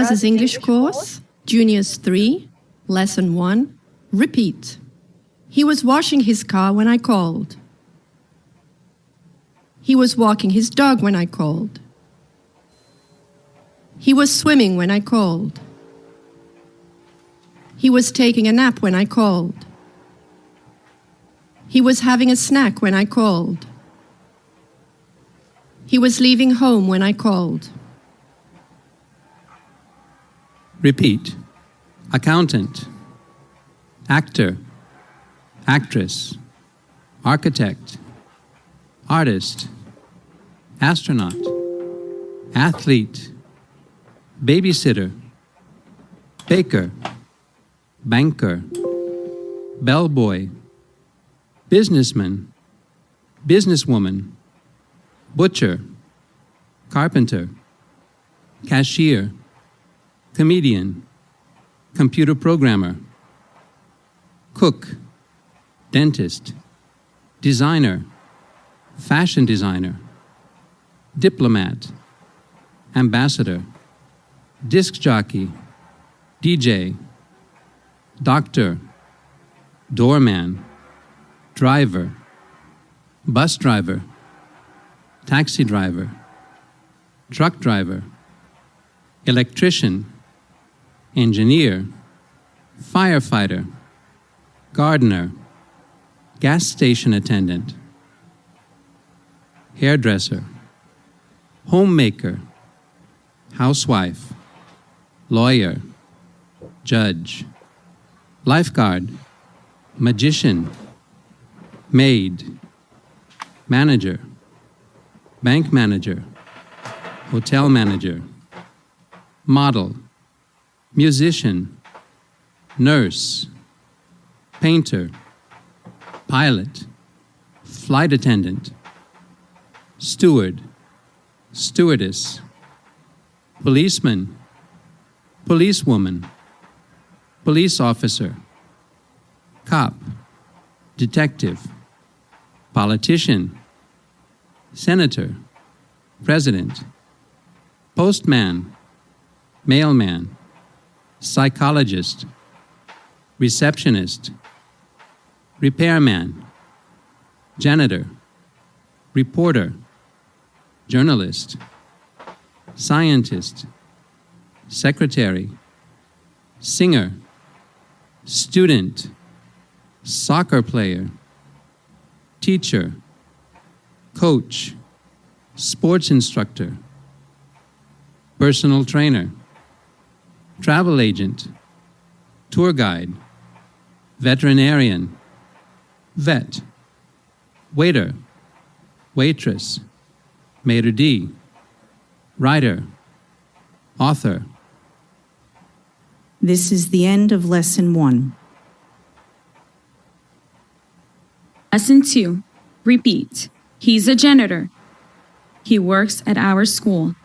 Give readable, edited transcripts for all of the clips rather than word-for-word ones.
Gaz's English course, Juniors 3, Lesson 1, repeat. He was washing his car when I called. He was walking his dog when I called. He was swimming when I called. He was taking a nap when I called. He was having a snack when I called. He was leaving home when I called. Repeat. Accountant, actor, actress, architect, artist, astronaut, athlete, babysitter, baker, banker, bellboy, businessman, businesswoman, butcher, carpenter, cashier, comedian, computer programmer, cook, dentist, designer, fashion designer, diplomat, ambassador, disc jockey, DJ, doctor, doorman, driver, bus driver, taxi driver, truck driver, electrician, engineer, firefighter, gardener, gas station attendant, hairdresser, homemaker, housewife, lawyer, judge, lifeguard, magician, maid, manager, bank manager, hotel manager, model, musician, nurse, painter, pilot, flight attendant, steward, stewardess, policeman, policewoman, police officer, cop, detective, politician, senator, president, postman, mailman, psychologist, receptionist, repairman, janitor, reporter, journalist, scientist, secretary, singer, student, soccer player, teacher, coach, sports instructor, personal trainer, travel agent, tour guide, veterinarian, vet, waiter, waitress, maitre d', writer, author. This is the end of Lesson 1. Lesson 2. Repeat. He's a janitor. He works at our school.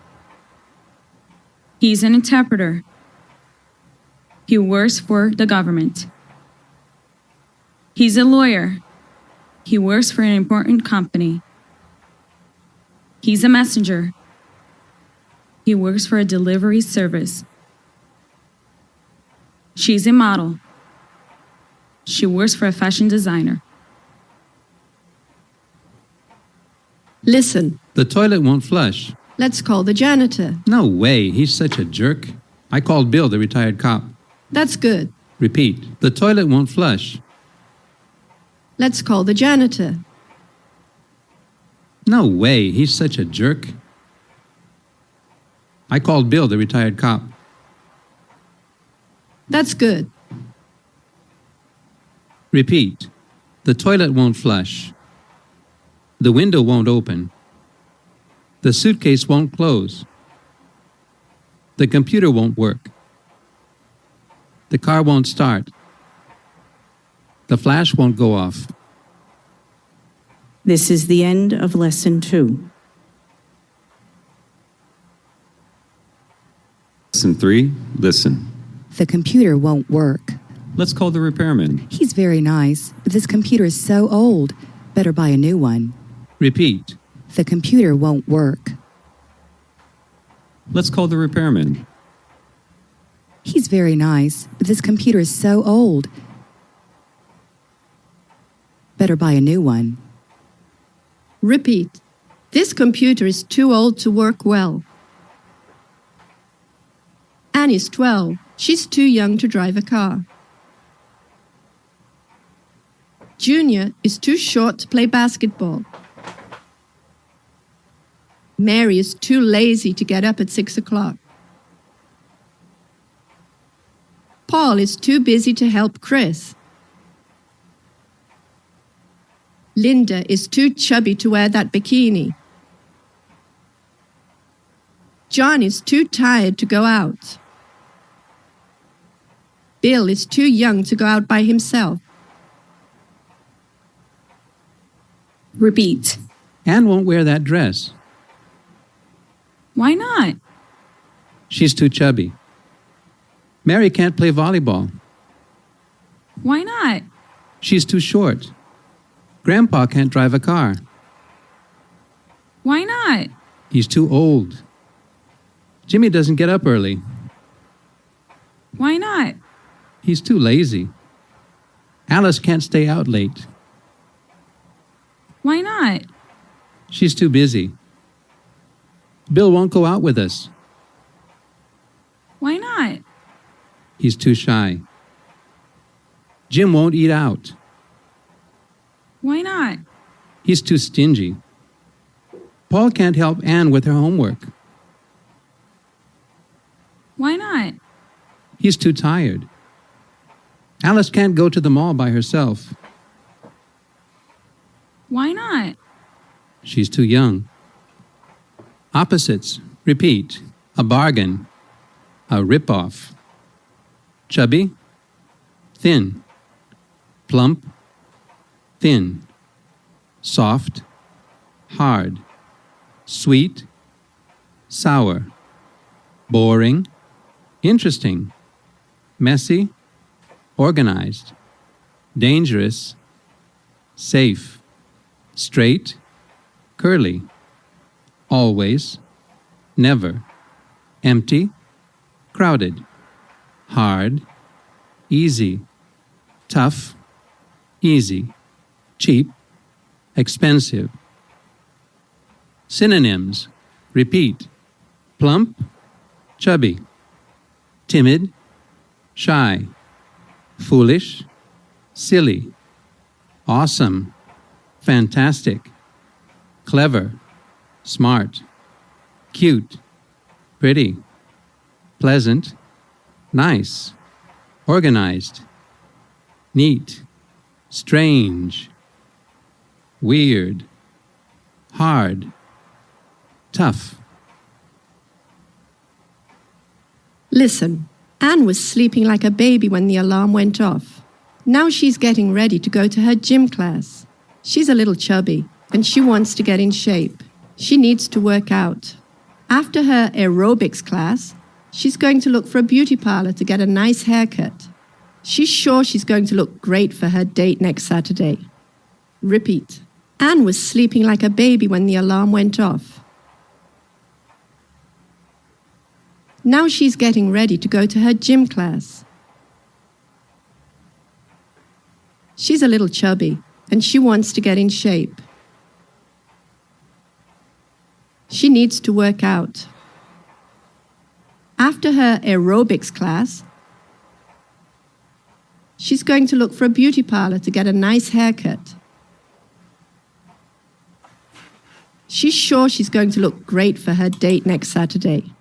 He's an interpreter. He works for the government. He's a lawyer. He works for an important company. He's a messenger. He works for a delivery service. She's a model. She works for a fashion designer. Listen. The toilet won't flush. Let's call the janitor. No way, he's such a jerk. I called Bill, the retired cop. That's good. Repeat. The toilet won't flush. Let's call the janitor. No way, he's such a jerk. I called Bill, the retired cop. That's good. Repeat. The toilet won't flush. The window won't open. The suitcase won't close. The computer won't work. The car won't start. The flash won't go off. This is the end of Lesson 2. Lesson 3, listen. The computer won't work. Let's call the repairman. He's very nice, but this computer is so old. Better buy a new one. Repeat. The computer won't work. Let's call the repairman. He's very nice, but this computer is so old. Better buy a new one. Repeat. This computer is too old to work well. Anne is 12. She's too young to drive a car. Junior is too short to play basketball. Mary is too lazy to get up at 6 o'clock. Paul is too busy to help Chris. Linda is too chubby to wear that bikini. John is too tired to go out. Bill is too young to go out by himself. Repeat. Anne won't wear that dress. Why not? She's too chubby. Mary can't play volleyball. Why not? She's too short. Grandpa can't drive a car. Why not? He's too old. Jimmy doesn't get up early. Why not? He's too lazy. Alice can't stay out late. Why not? She's too busy. Bill won't go out with us. Why not? He's too shy. Jim won't eat out. Why not? He's too stingy. Paul can't help Anne with her homework. Why not? He's too tired. Alice can't go to the mall by herself. Why not? She's too young. Opposites. Repeat. A bargain. A rip-off. Chubby. Thin. Plump. Thin. Soft. Hard. Sweet. Sour. Boring. Interesting. Messy. Organized. Dangerous. Safe. Straight. Curly. Always. Never. Empty. Crowded. Hard. Easy. Tough. Easy. Cheap. Expensive. Synonyms. Repeat. Plump. Chubby. Timid. Shy. Foolish. Silly. Awesome. Fantastic. Clever. Smart. Cute. Pretty. Pleasant. Nice. Organized. Neat. Strange. Weird. Hard. Tough. Listen, Anne was sleeping like a baby when the alarm went off. Now she's getting ready to go to her gym class. She's a little chubby, and she wants to get in shape. She needs to work out. After her aerobics class, she's going to look for a beauty parlor to get a nice haircut. She's sure she's going to look great for her date next Saturday. Repeat. Anne was sleeping like a baby when the alarm went off. Now she's getting ready to go to her gym class. She's a little chubby, and she wants to get in shape. She needs to work out. After her aerobics class, she's going to look for a beauty parlor to get a nice haircut. She's sure she's going to look great for her date next Saturday.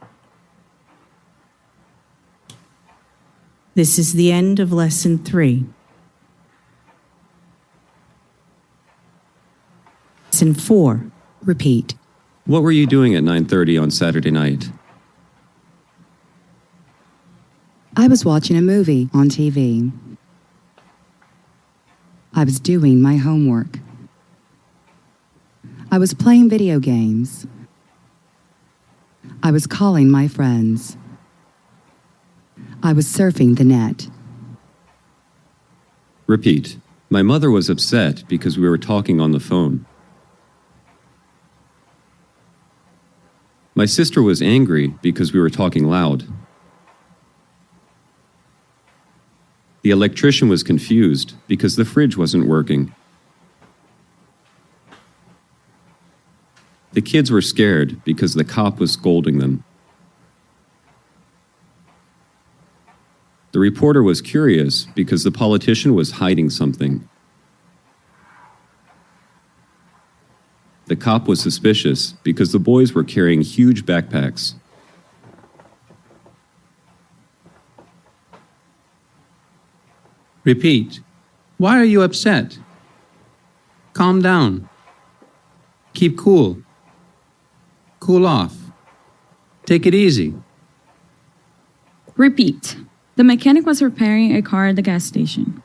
This is the end of Lesson 3. Lesson 4. Repeat. What were you doing at 9:30 on Saturday night? I was watching a movie on TV. I was doing my homework. I was playing video games. I was calling my friends. I was surfing the net. Repeat. My mother was upset because we were talking on the phone. My sister was angry because we were talking loud. The electrician was confused because the fridge wasn't working. The kids were scared because the cop was scolding them. The reporter was curious because the politician was hiding something. The cop was suspicious because the boys were carrying huge backpacks. Repeat. Why are you upset? Calm down. Keep cool. Cool off. Take it easy. Repeat. The mechanic was repairing a car at the gas station.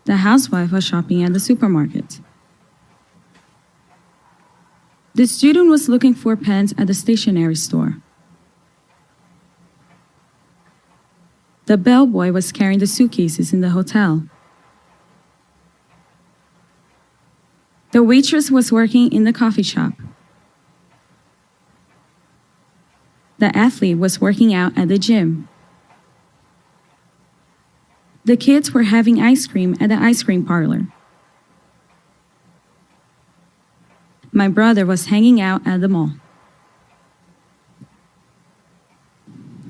The housewife was shopping at the supermarket. The student was looking for pens at the stationery store. The bellboy was carrying the suitcases in the hotel. The waitress was working in the coffee shop. The athlete was working out at the gym. The kids were having ice cream at the ice cream parlor. My brother was hanging out at the mall.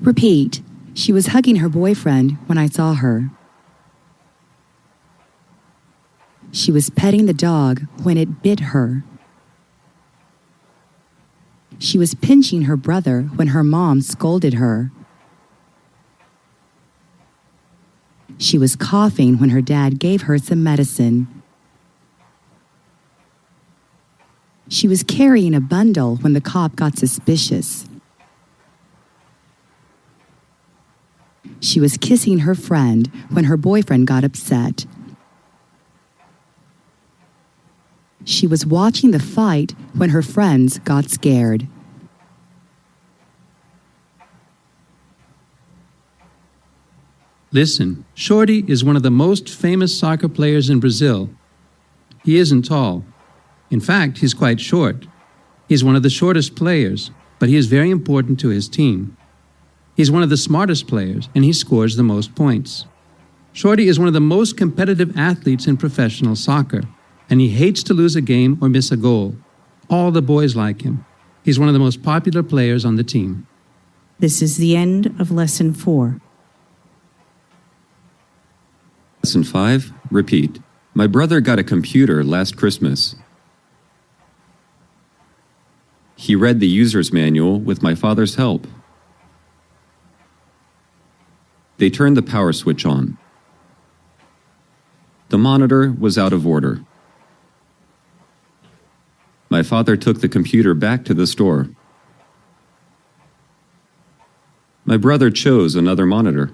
Repeat. She was hugging her boyfriend when I saw her. She was petting the dog when it bit her. She was pinching her brother when her mom scolded her. She was coughing when her dad gave her some medicine. She was carrying a bundle when the cop got suspicious. She was kissing her friend when her boyfriend got upset. She was watching the fight when her friends got scared. Listen, Shorty is one of the most famous soccer players in Brazil. He isn't tall. In fact, he's quite short. He's one of the shortest players, but he is very important to his team. He's one of the smartest players, and he scores the most points. Shorty is one of the most competitive athletes in professional soccer, and he hates to lose a game or miss a goal. All the boys like him. He's one of the most popular players on the team. This is the end of Lesson 4. Lesson 5, repeat. My brother got a computer last Christmas. He read the user's manual with my father's help. They turned the power switch on. The monitor was out of order. My father took the computer back to the store. My brother chose another monitor.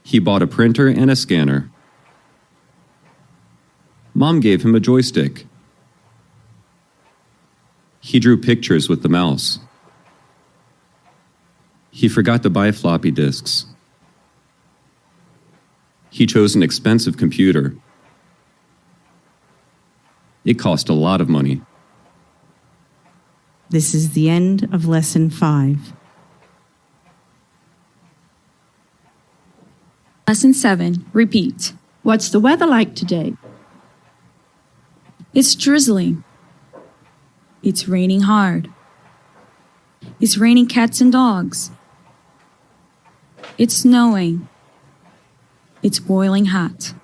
He bought a printer and a scanner. Mom gave him a joystick. He drew pictures with the mouse. He forgot to buy floppy disks. He chose an expensive computer. It cost a lot of money. This is the end of Lesson 5. Lesson 7. Repeat. What's the weather like today? It's drizzling. It's raining hard. It's raining cats and dogs. It's snowing. It's boiling hot.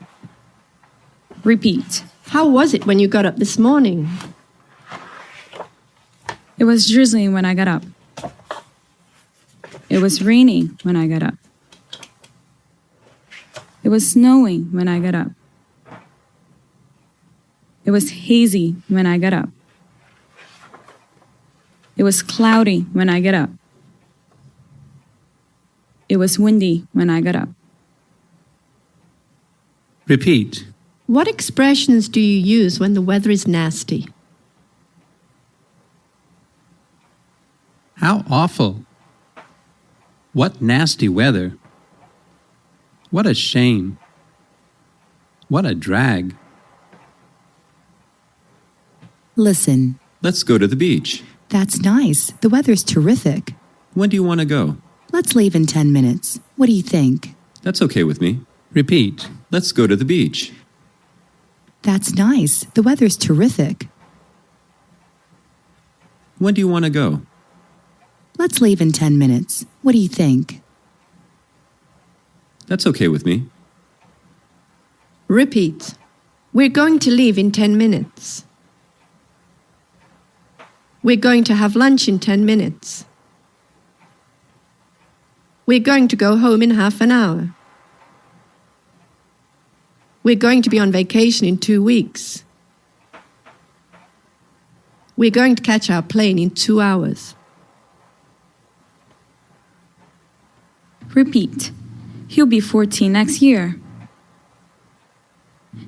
Repeat. How was it when you got up this morning? It was drizzling when I got up. It was raining when I got up. It was snowing when I got up. It was hazy when I got up. It was cloudy when I got up. It was windy when I got up. Repeat. What expressions do you use when the weather is nasty? How awful. What nasty weather. What a shame. What a drag. Listen, Let's go to the beach. that's nice. The weather's terrific. When do you want to go? Let's leave in 10 minutes. What do you think? That's okay with me. Repeat. Let's go to the beach. That's nice. The weather's terrific. When do you want to go? Let's leave in 10 minutes. What do you think? That's okay with me. Repeat. We're going to leave in 10 minutes. We're going to have lunch in 10 minutes. We're going to go home in half an hour. We're going to be on vacation in 2 weeks. We're going to catch our plane in 2 hours. Repeat. He'll be 14 next year.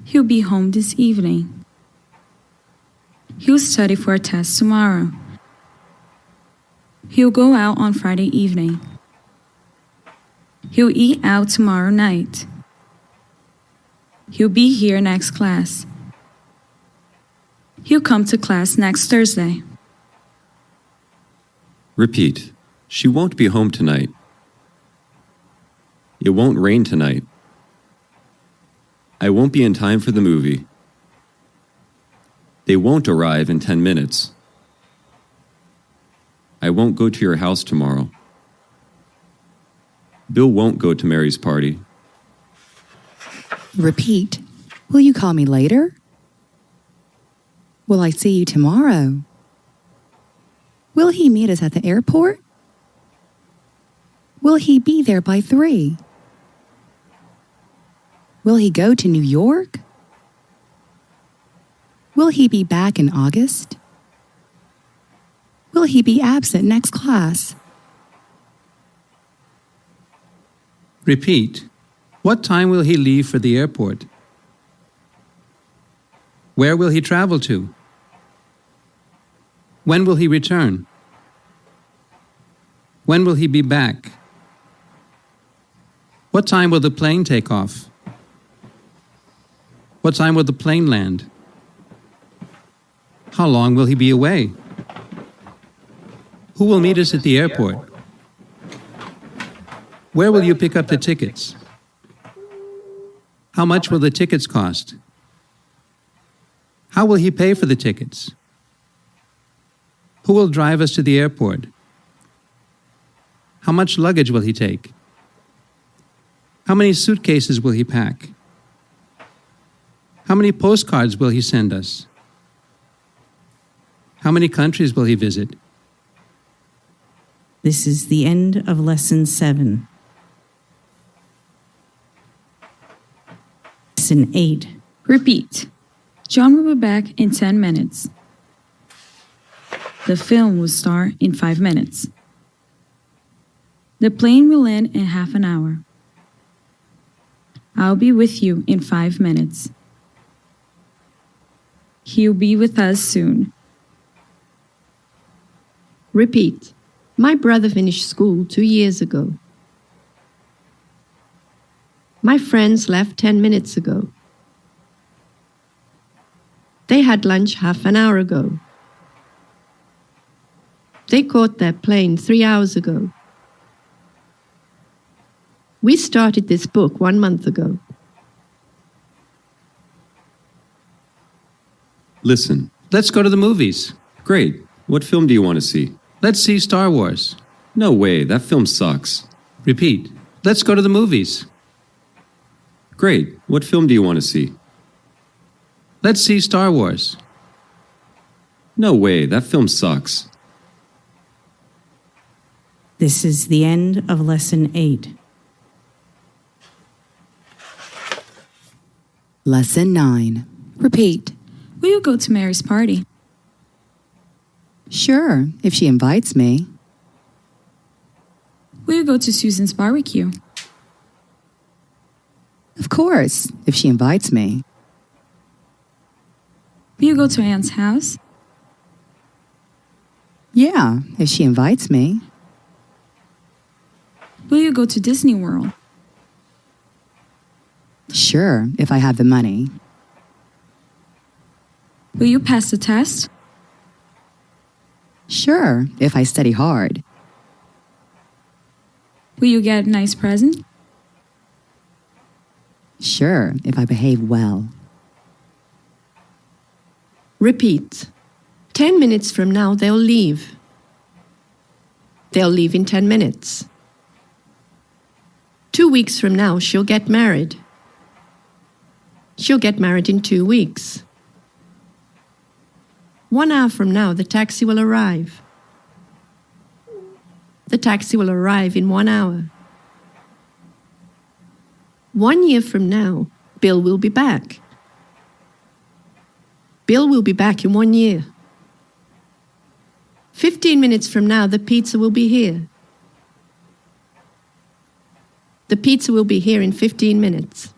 He'll be home this evening. He'll study for a test tomorrow. He'll go out on Friday evening. He'll eat out tomorrow night. He'll be here next class. He'll come to class next Thursday. Repeat. She won't be home tonight. It won't rain tonight. I won't be in time for the movie. They won't arrive in 10 minutes. I won't go to your house tomorrow. Bill won't go to Mary's party. Repeat. Will you call me later? Will I see you tomorrow? Will he meet us at the airport? Will he be there by 3? Will he go to New York? Will he be back in August? Will he be absent next class? Repeat. What time will he leave for the airport? Where will he travel to? When will he return? When will he be back? What time will the plane take off? What time will the plane land? How long will he be away? Who will meet us at the airport? Where will you pick up the tickets? How much will the tickets cost? How will he pay for the tickets? Who will drive us to the airport? How much luggage will he take? How many suitcases will he pack? How many postcards will he send us? How many countries will he visit? This is the end of Lesson 7. Lesson 8. Repeat. John will be back in 10 minutes. The film will start in 5 minutes. The plane will land in half an hour. I'll be with you in 5 minutes. He'll be with us soon. Repeat. My brother finished school 2 years ago. My friends left 10 minutes ago. They had lunch half an hour ago. They caught their plane 3 hours ago. We started this book 1 month ago. Listen. Let's go to the movies. Great. What film do you want to see? Let's see Star Wars. No way. That film sucks. Repeat. Let's go to the movies. Great. What film do you want to see? Let's see Star Wars. No way. That film sucks. This is the end of Lesson 8. Lesson 9. Repeat. Will you go to Mary's party? Sure, if she invites me. Will you go to Susan's barbecue? Of course, if she invites me. Will you go to Anne's house? Yeah, if she invites me. Will you go to Disney World? Sure, if I have the money. Will you pass the test? Sure, if I study hard. Will you get a nice present? Sure, if I behave well. Repeat. 10 minutes from now, they'll leave. They'll leave in 10 minutes. 2 weeks from now, she'll get married. She'll get married in 2 weeks. 1 hour from now, the taxi will arrive. The taxi will arrive in 1 hour. 1 year from now, Bill will be back. Bill will be back in 1 year. 15 minutes from now, the pizza will be here. The pizza will be here in 15 minutes.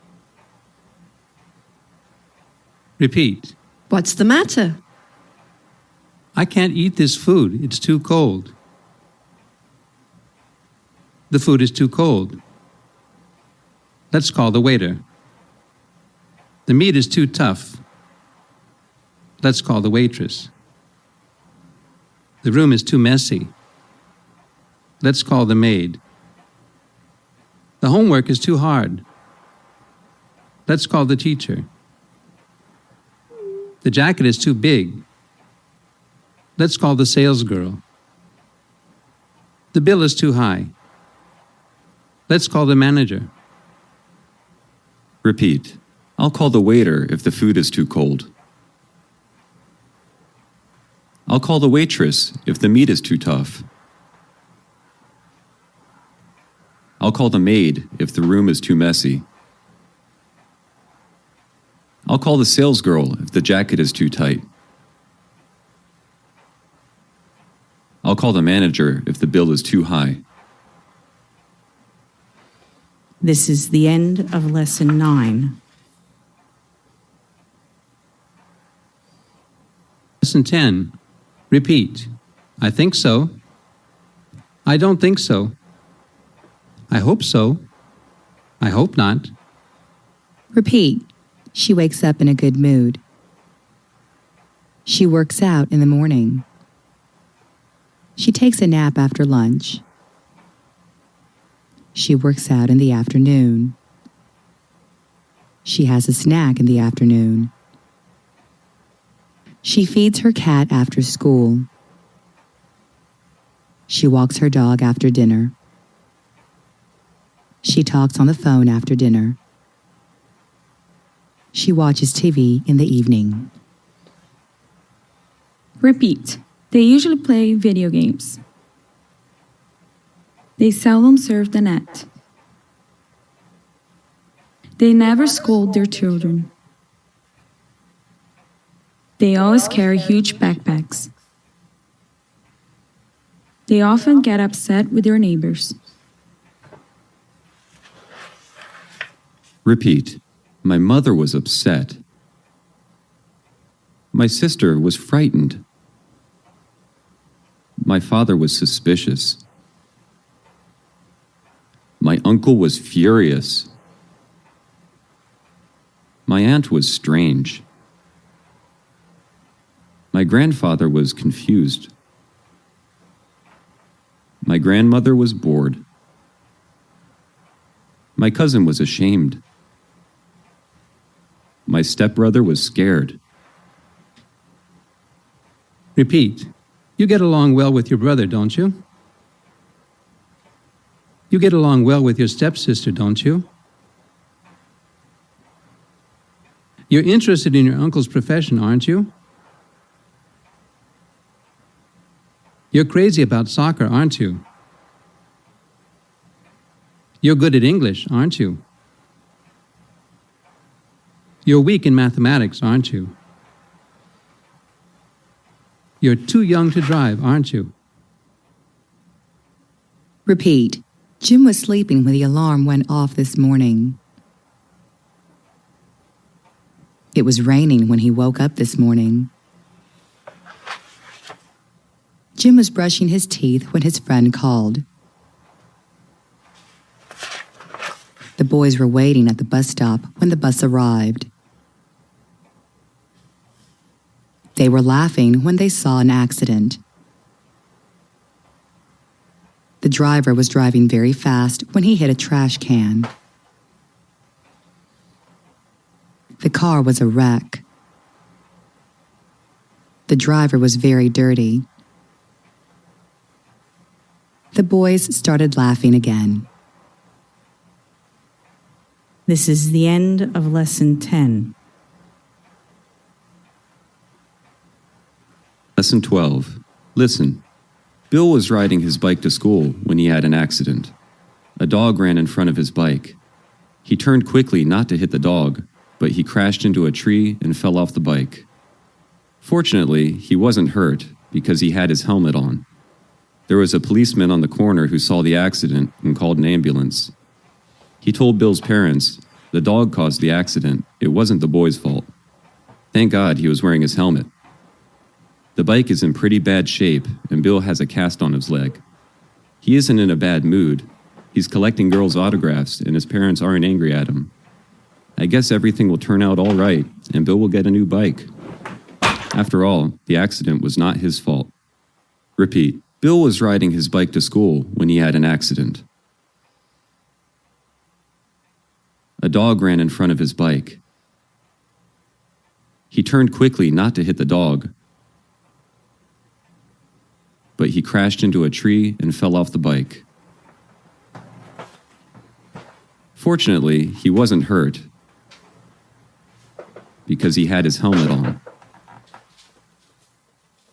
Repeat. What's the matter? I can't eat this food. It's too cold. The food is too cold. Let's call the waiter. The meat is too tough. Let's call the waitress. The room is too messy. Let's call the maid. The homework is too hard. Let's call the teacher. The jacket is too big. Let's call the salesgirl. The bill is too high. Let's call the manager. Repeat. I'll call the waiter if the food is too cold. I'll call the waitress if the meat is too tough. I'll call the maid if the room is too messy. I'll call the salesgirl if the jacket is too tight. I'll call the manager if the bill is too high. This is the end of Lesson 9. Lesson 10. Repeat. I think so. I don't think so. I hope so. I hope not. Repeat. She wakes up in a good mood. She works out in the morning. She takes a nap after lunch. She works out in the afternoon. She has a snack in the afternoon. She feeds her cat after school. She walks her dog after dinner. She talks on the phone after dinner. She watches TV in the evening. Repeat. They usually play video games. They seldom surf the net. They never scold their children. They always carry huge backpacks. They often get upset with their neighbors. Repeat. My mother was upset. My sister was frightened. My father was suspicious. My uncle was furious. My aunt was strange. My grandfather was confused. My grandmother was bored. My cousin was ashamed. My stepbrother was scared. Repeat. You get along well with your brother, don't you? You get along well with your stepsister, don't you? You're interested in your uncle's profession, aren't you? You're crazy about soccer, aren't you? You're good at English, aren't you? You're weak in mathematics, aren't you? You're too young to drive, aren't you? Repeat. Jim was sleeping when the alarm went off this morning. It was raining when he woke up this morning. Jim was brushing his teeth when his friend called. The boys were waiting at the bus stop when the bus arrived. They were laughing when they saw an accident. The driver was driving very fast when he hit a trash can. The car was a wreck. The driver was very dirty. The boys started laughing again. This is the end of Lesson 10. Lesson 12. Listen. Bill was riding his bike to school when he had an accident. A dog ran in front of his bike. He turned quickly not to hit the dog, but he crashed into a tree and fell off the bike. Fortunately, he wasn't hurt because he had his helmet on. There was a policeman on the corner who saw the accident and called an ambulance. He told Bill's parents, the dog caused the accident. It wasn't the boy's fault. Thank God he was wearing his helmet. The bike is in pretty bad shape, and Bill has a cast on his leg. He isn't in a bad mood. He's collecting girls' autographs, and his parents aren't angry at him. I guess everything will turn out all right, and Bill will get a new bike. After all, the accident was not his fault. Repeat. Bill was riding his bike to school when he had an accident. A dog ran in front of his bike. He turned quickly not to hit the dog, but he crashed into a tree and fell off the bike. Fortunately, he wasn't hurt because he had his helmet on.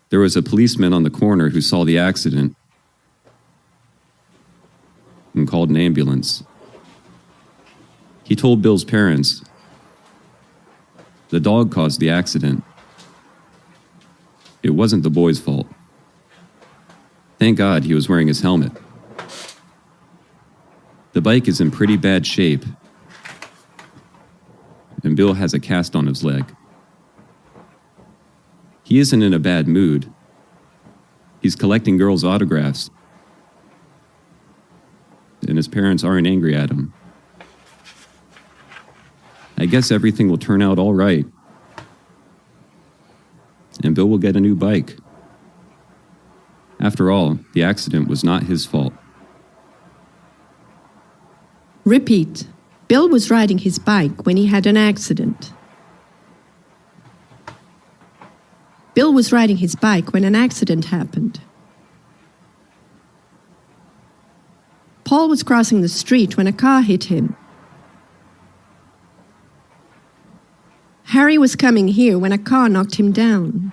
There was a policeman on the corner who saw the accident and called an ambulance. He told Bill's parents, the dog caused the accident. It wasn't the boy's fault. Thank God he was wearing his helmet. The bike is in pretty bad shape, and Bill has a cast on his leg. He isn't in a bad mood. He's collecting girls' autographs, and his parents aren't angry at him. I guess everything will turn out all right, and Bill will get a new bike. After all, the accident was not his fault. Repeat. Bill was riding his bike when he had an accident. Bill was riding his bike when an accident happened. Paul was crossing the street when a car hit him. Harry was coming here when a car knocked him down.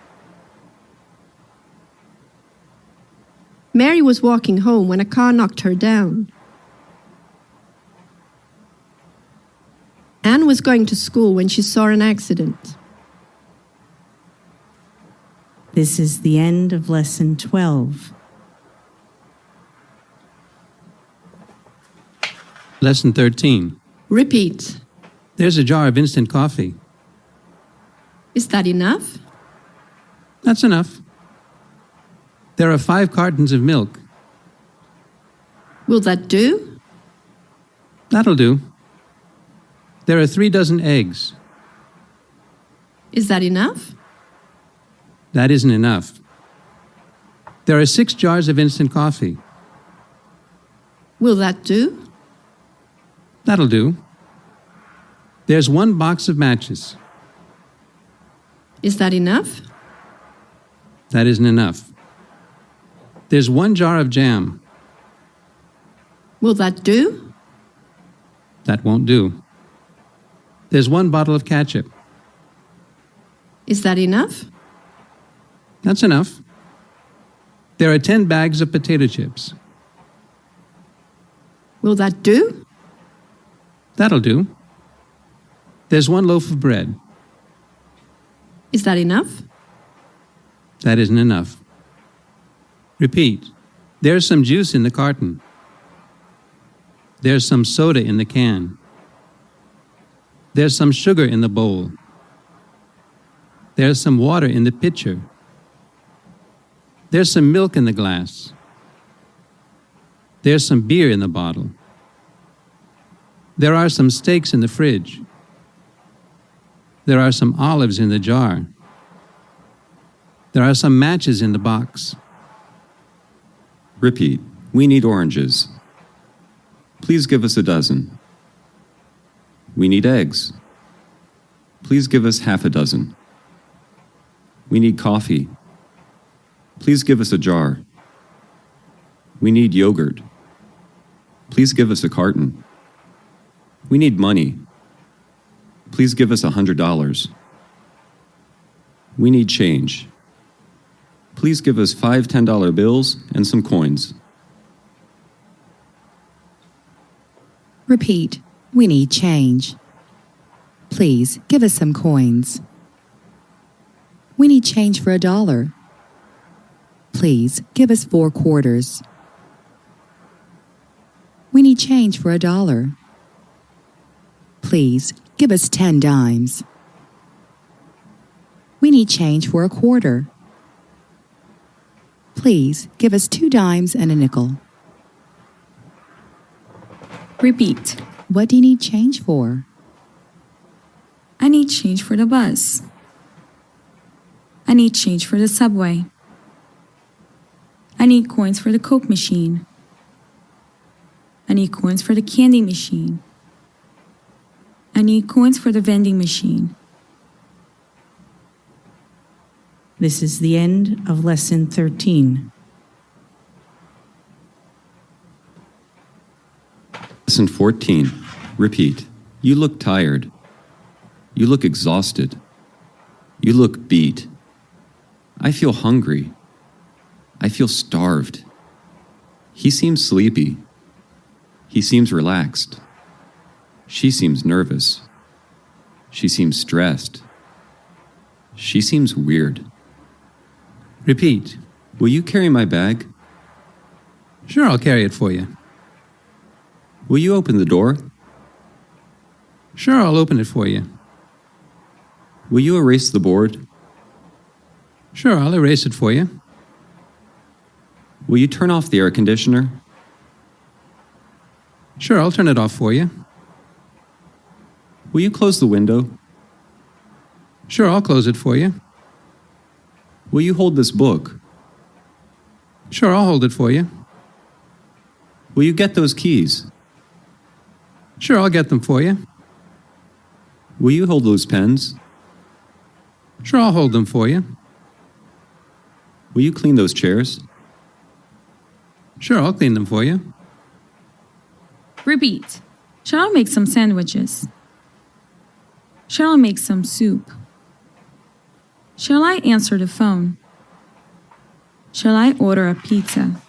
Mary was walking home when a car knocked her down. Anne was going to school when she saw an accident. This is the end of Lesson 12. Lesson 13. Repeat. There's a jar of instant coffee. Is that enough? That's enough. There are 5 cartons of milk. Will that do? That'll do. There are 3 dozen eggs. Is that enough? That isn't enough. There are 6 jars of instant coffee. Will that do? That'll do. There's 1 box of matches. Is that enough? That isn't enough. There's 1 jar of jam. Will that do? That won't do. There's 1 bottle of ketchup. Is that enough? That's enough. There are 10 bags of potato chips. Will that do? That'll do. There's 1 loaf of bread. Is that enough? That isn't enough. Repeat. There's some juice in the carton. There's some soda in the can. There's some sugar in the bowl. There's some water in the pitcher. There's some milk in the glass. There's some beer in the bottle. There are some steaks in the fridge. There are some olives in the jar. There are some matches in the box. Repeat. We need oranges. Please give us a dozen. We need eggs. Please give us half a dozen. We need coffee. Please give us a jar. We need yogurt. Please give us a carton. We need money. Please give us $100. We need change. Please give us 5 $10 bills and some coins. Repeat. We need change. Please give us some coins. We need change for $1. Please give us 4 quarters. We need change for $1. Please give us 10 dimes. We need change for a quarter. Please give us 2 dimes and a nickel. Repeat. What do you need change for? I need change for the bus. I need change for the subway. I need coins for the Coke machine. I need coins for the candy machine. I need coins for the vending machine. This is the end of Lesson 13. Lesson 14. Repeat. You look tired. You look exhausted. You look beat. I feel hungry. I feel starved. He seems sleepy. He seems relaxed. She seems nervous. She seems stressed. She seems weird. Repeat. Will you carry my bag? Sure, I'll carry it for you. Will you open the door? Sure, I'll open it for you. Will you erase the board? Sure, I'll erase it for you. Will you turn off the air conditioner? Sure, I'll turn it off for you. Will you close the window? Sure, I'll close it for you. Will you hold this book? Sure, I'll hold it for you. Will you get those keys? Sure, I'll get them for you. Will you hold those pens? Sure, I'll hold them for you. Will you clean those chairs? Sure, I'll clean them for you. Repeat. Shall I make some sandwiches? Shall I make some soup? Shall I answer the phone? Shall I order a pizza?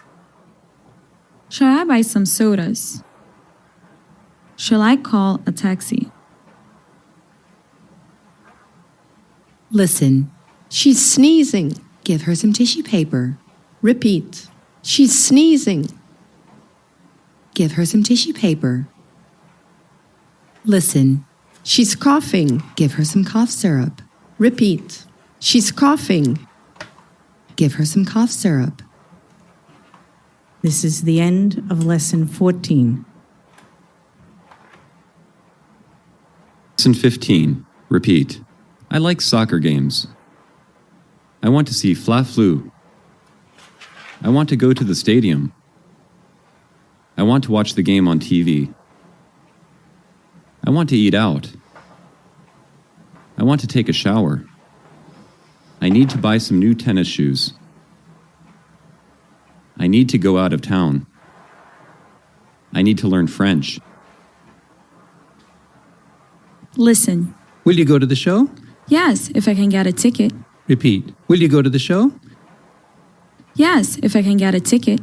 Shall I buy some sodas? Shall I call a taxi? Listen. She's sneezing. Give her some tissue paper. Repeat. She's sneezing. Give her some tissue paper. Listen. She's coughing. Give her some cough syrup. Repeat. She's coughing. Give her some cough syrup. This is the end of Lesson 14. Lesson 15. Repeat. I like soccer games. I want to see Fla-Flu. I want to go to the stadium. I want to watch the game on TV. I want to eat out. I want to take a shower. I need to buy some new tennis shoes. I need to go out of town. I need to learn French. Listen. Will you go to the show? Yes, if I can get a ticket. Repeat. Will you go to the show? Yes, if I can get a ticket.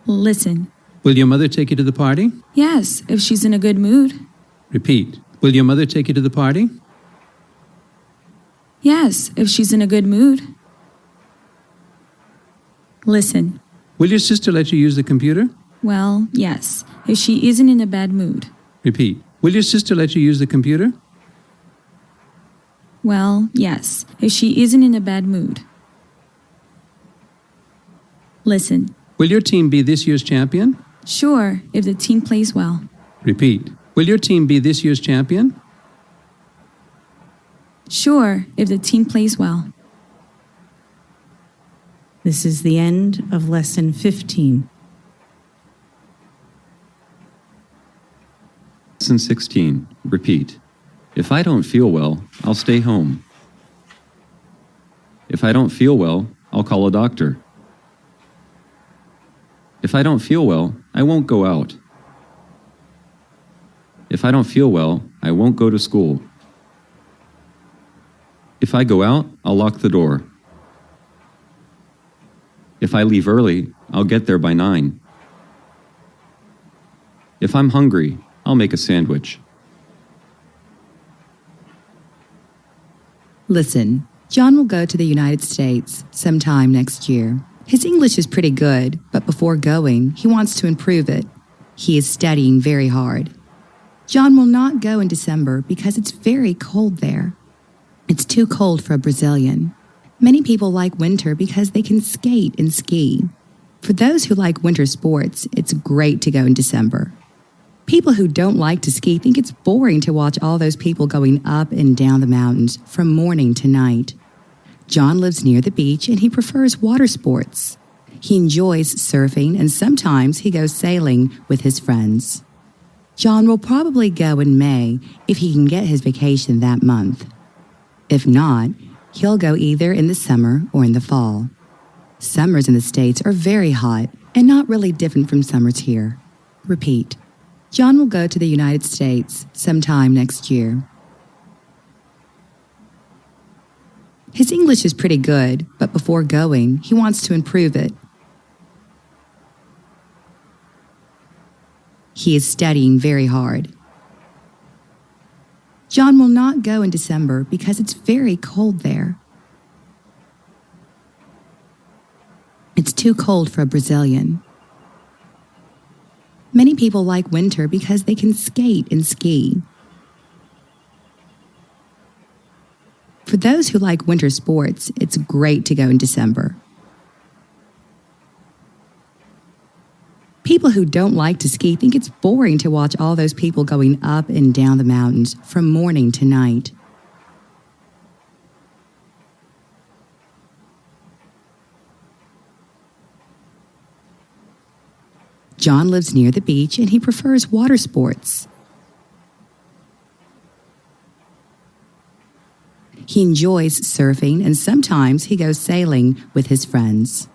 Listen. Will your mother take you to the party? Yes, if she's in a good mood. Repeat. Will your mother take you to the party? Yes, if she's in a good mood. Listen. Will your sister let you use the computer? Well, yes, if she isn't in a bad mood. Repeat. Will your sister let you use the computer? Well, yes, if she isn't in a bad mood. Listen. Will your team be this year's champion? Sure, if the team plays well. Repeat. Will your team be this year's champion? Sure, if the team plays well. This is the end of Lesson 15. Lesson 16. Repeat. If I don't feel well, I'll stay home. If I don't feel well, I'll call a doctor. If I don't feel well, I won't go out. If I don't feel well, I won't go to school. If I go out, I'll lock the door. If I leave early, I'll get there by 9. If I'm hungry, I'll make a sandwich. Listen, John will go to the United States sometime next year. His English is pretty good, but before going, he wants to improve it. He is studying very hard. John will not go in December because it's very cold there. It's too cold for a Brazilian. Many people like winter because they can skate and ski. For those who like winter sports, it's great to go in December. People who don't like to ski think it's boring to watch all those people going up and down the mountains from morning to night. John lives near the beach and he prefers water sports. He enjoys surfing and sometimes he goes sailing with his friends. John will probably go in May if he can get his vacation that month. If not, he'll go either in the summer or in the fall. Summers in the States are very hot and not really different from summers here. Repeat. John will go to the United States sometime next year. His English is pretty good, but before going, he wants to improve it. He is studying very hard. John will not go in December because it's very cold there. It's too cold for a Brazilian. Many people like winter because they can skate and ski. For those who like winter sports, it's great to go in December. People who don't like to ski think it's boring to watch all those people going up and down the mountains from morning to night. John lives near the beach and he prefers water sports. He enjoys surfing and sometimes he goes sailing with his friends.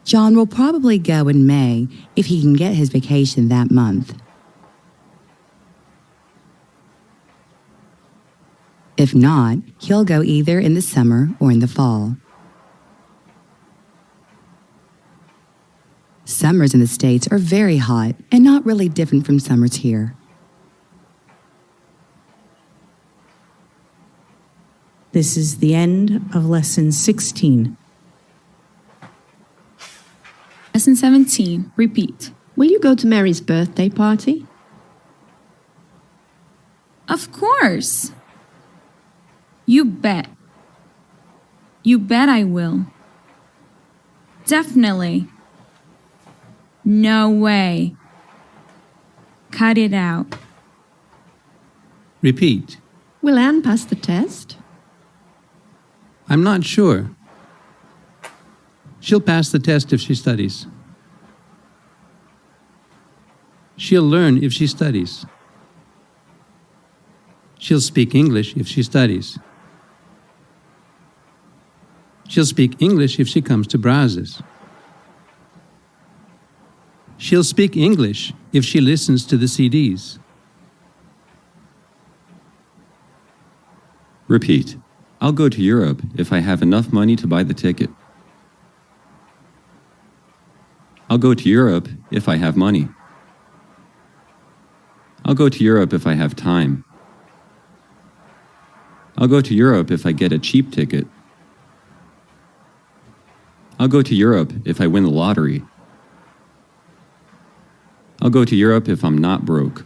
John will probably go in May if he can get his vacation that month. If not, he'll go either in the summer or in the fall. Summers in the States are very hot and not really different from summers here. This is the end of Lesson 16. Lesson 17. Repeat. Will you go to Mary's birthday party? Of course. You bet. You bet I will. Definitely. No way. Cut it out. Repeat. Will Anne pass the test? I'm not sure. She'll pass the test if she studies. She'll learn if she studies. She'll speak English if she studies. She'll speak English if she comes to Brazos. She'll speak English if she listens to the CDs. Repeat. I'll go to Europe if I have enough money to buy the ticket. I'll go to Europe if I have money. I'll go to Europe if I have time. I'll go to Europe if I get a cheap ticket. I'll go to Europe if I win the lottery. I'll go to Europe if I'm not broke.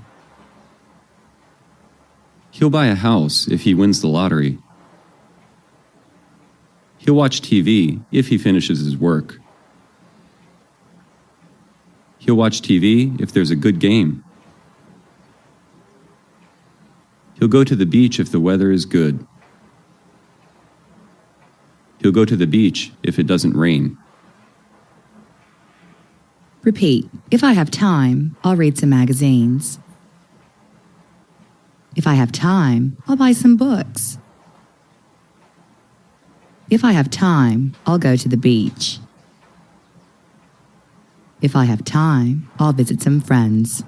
He'll buy a house if he wins the lottery. He'll watch TV if he finishes his work. He'll watch TV if there's a good game. He'll go to the beach if the weather is good. He'll go to the beach if it doesn't rain. Repeat. If I have time, I'll read some magazines. If I have time, I'll buy some books. If I have time, I'll go to the beach. If I have time, I'll visit some friends.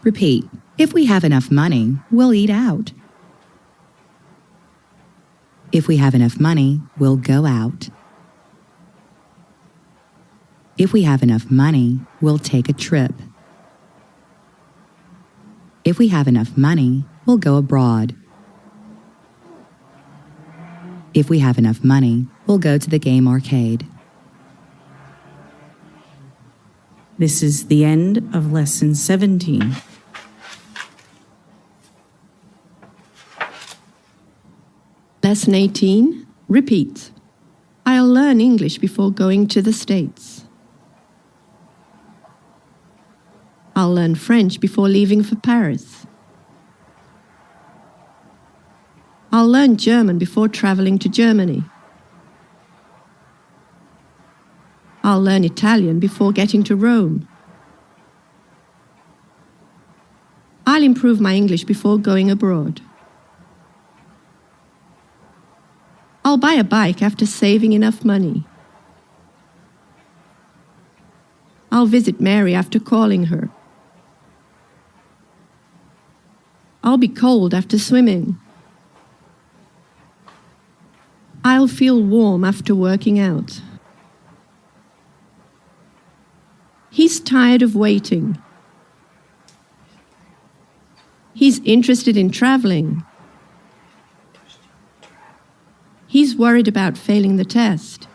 Repeat. If we have enough money, we'll eat out. If we have enough money, we'll go out. If we have enough money, we'll take a trip. If we have enough money, we'll go abroad. If we have enough money, we'll go to the game arcade. This is the end of Lesson 17. Lesson 18. Repeat. I'll learn English before going to the States. I'll learn French before leaving for Paris. I'll learn German before traveling to Germany. I'll learn Italian before getting to Rome. I'll improve my English before going abroad. I'll buy a bike after saving enough money. I'll visit Mary after calling her. I'll be cold after swimming. I'll feel warm after working out. He's tired of waiting. He's interested in traveling. He's worried about failing the test.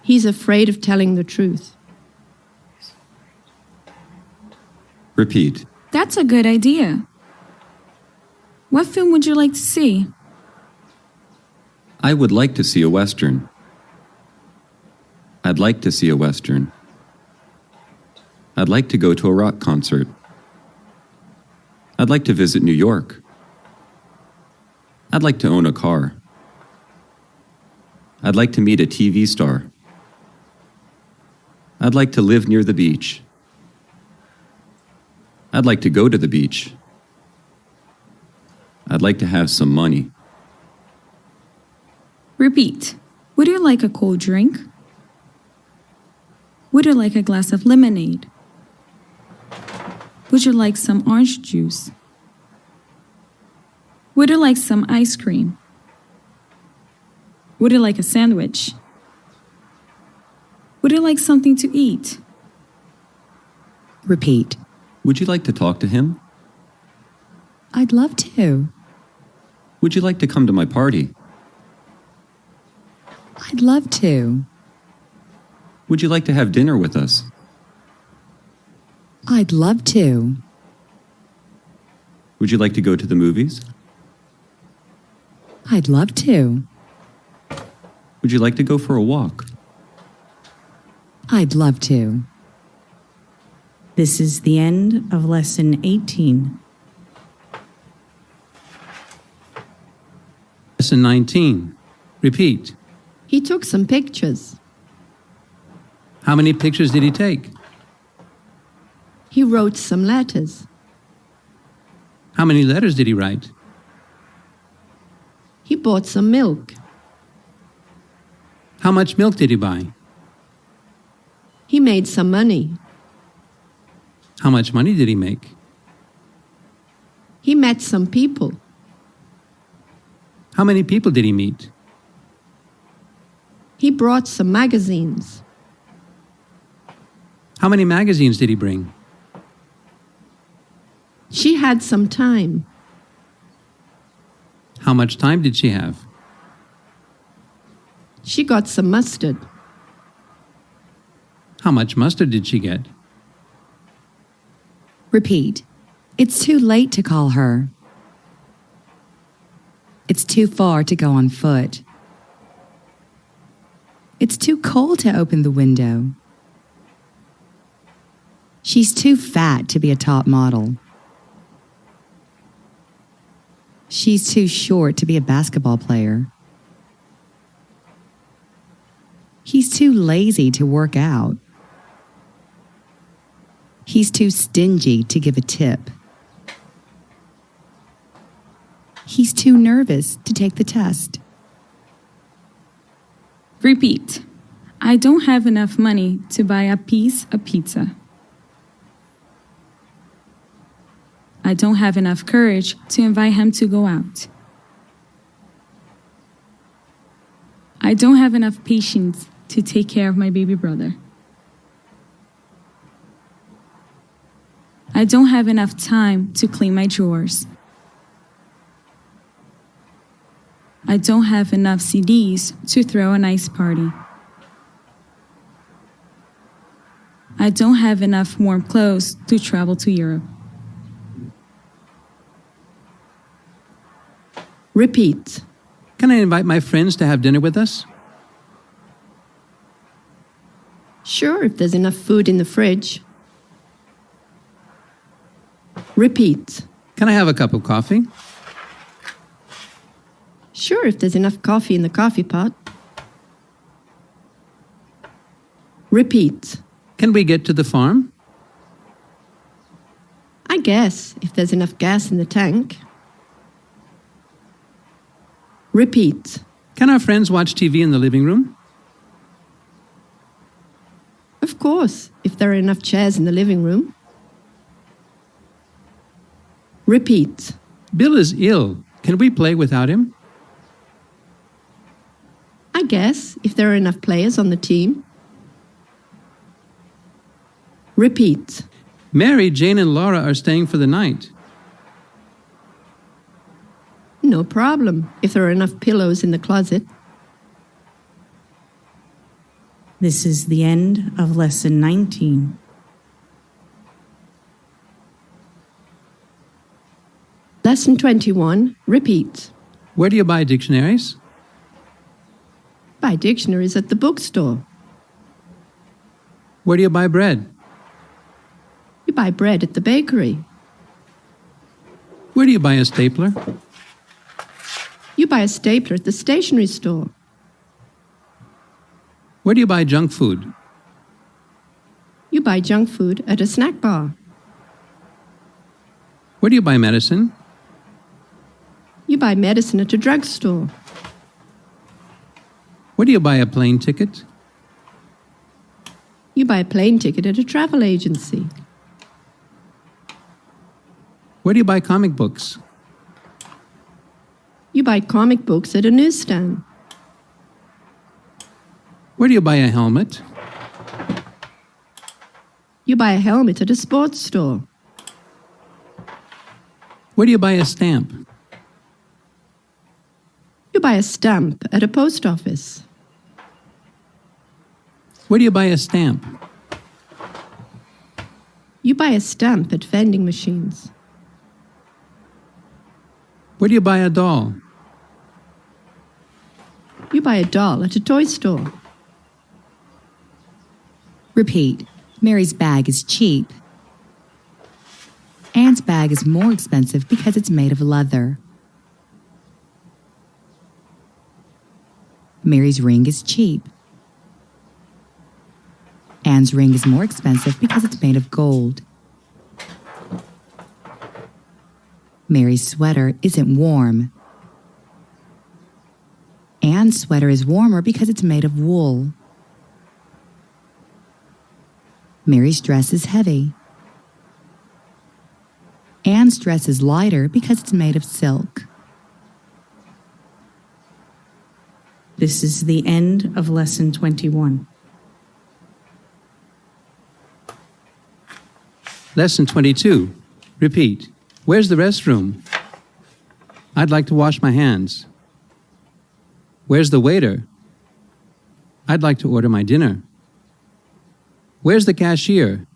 He's afraid of telling the truth. Repeat. That's a good idea. What film would you like to see? I would like to see a Western. I'd like to see a Western. I'd like to go to a rock concert. I'd like to visit New York. I'd like to own a car. I'd like to meet a TV star. I'd like to live near the beach. I'd like to go to the beach. I'd like to have some money. Repeat. Would you like a cold drink? Would you like a glass of lemonade? Would you like some orange juice? Would you like some ice cream? Would you like a sandwich? Would you like something to eat? Repeat. Would you like to talk to him? I'd love to. Would you like to come to my party? I'd love to. Would you like to have dinner with us? I'd love to. Would you like to go to the movies? I'd love to. Would you like to go for a walk? I'd love to. This is the end of Lesson 18. Lesson 19. Repeat. He took some pictures. How many pictures did he take? He wrote some letters. How many letters did he write? He bought some milk. How much milk did he buy? He made some money. How much money did he make? He met some people. How many people did he meet? He brought some magazines. How many magazines did he bring? She had some time. How much time did she have? She got some mustard. How much mustard did she get? Repeat. It's too late to call her. It's too far to go on foot. It's too cold to open the window. She's too fat to be a top model. She's too short to be a basketball player. He's too lazy to work out. He's too stingy to give a tip. He's too nervous to take the test. Repeat. I don't have enough money to buy a piece of pizza. I don't have enough courage to invite him to go out. I don't have enough patience to take care of my baby brother. I don't have enough time to clean my drawers. I don't have enough CDs to throw a nice party. I don't have enough warm clothes to travel to Europe. Repeat. Can I invite my friends to have dinner with us? Sure, if there's enough food in the fridge. Repeat. Can I have a cup of coffee? Sure, if there's enough coffee in the coffee pot. Repeat. Can we get to the farm? I guess, if there's enough gas in the tank. Repeat. Can our friends watch TV in the living room? Of course, if there are enough chairs in the living room. Repeat. Bill is ill. Can we play without him? I guess, if there are enough players on the team. Repeat. Mary, Jane, and Laura are staying for the night. No problem, if there are enough pillows in the closet. This is the end of Lesson 19. Lesson 21. Repeat. Where do you buy dictionaries? Buy dictionaries at the bookstore. Where do you buy bread? You buy bread at the bakery. Where do you buy a stapler? You buy a stapler at the stationery store. Where do you buy junk food? You buy junk food at a snack bar. Where do you buy medicine? You buy medicine at a drugstore. Where do you buy a plane ticket? You buy a plane ticket at a travel agency. Where do you buy comic books? You buy comic books at a newsstand. Where do you buy a helmet? You buy a helmet at a sports store. Where do you buy a stamp? You buy a stamp at a post office. Where do you buy a stamp? You buy a stamp at vending machines. Where do you buy a doll? You buy a doll at a toy store. Repeat. Mary's bag is cheap. Anne's bag is more expensive because it's made of leather. Mary's ring is cheap. Anne's ring is more expensive because it's made of gold. Mary's sweater isn't warm. Anne's sweater is warmer because it's made of wool. Mary's dress is heavy. Anne's dress is lighter because it's made of silk. This is the end of Lesson 21. Lesson 22. Repeat. Where's the restroom? I'd like to wash my hands. Where's the waiter? I'd like to order my dinner. Where's the cashier?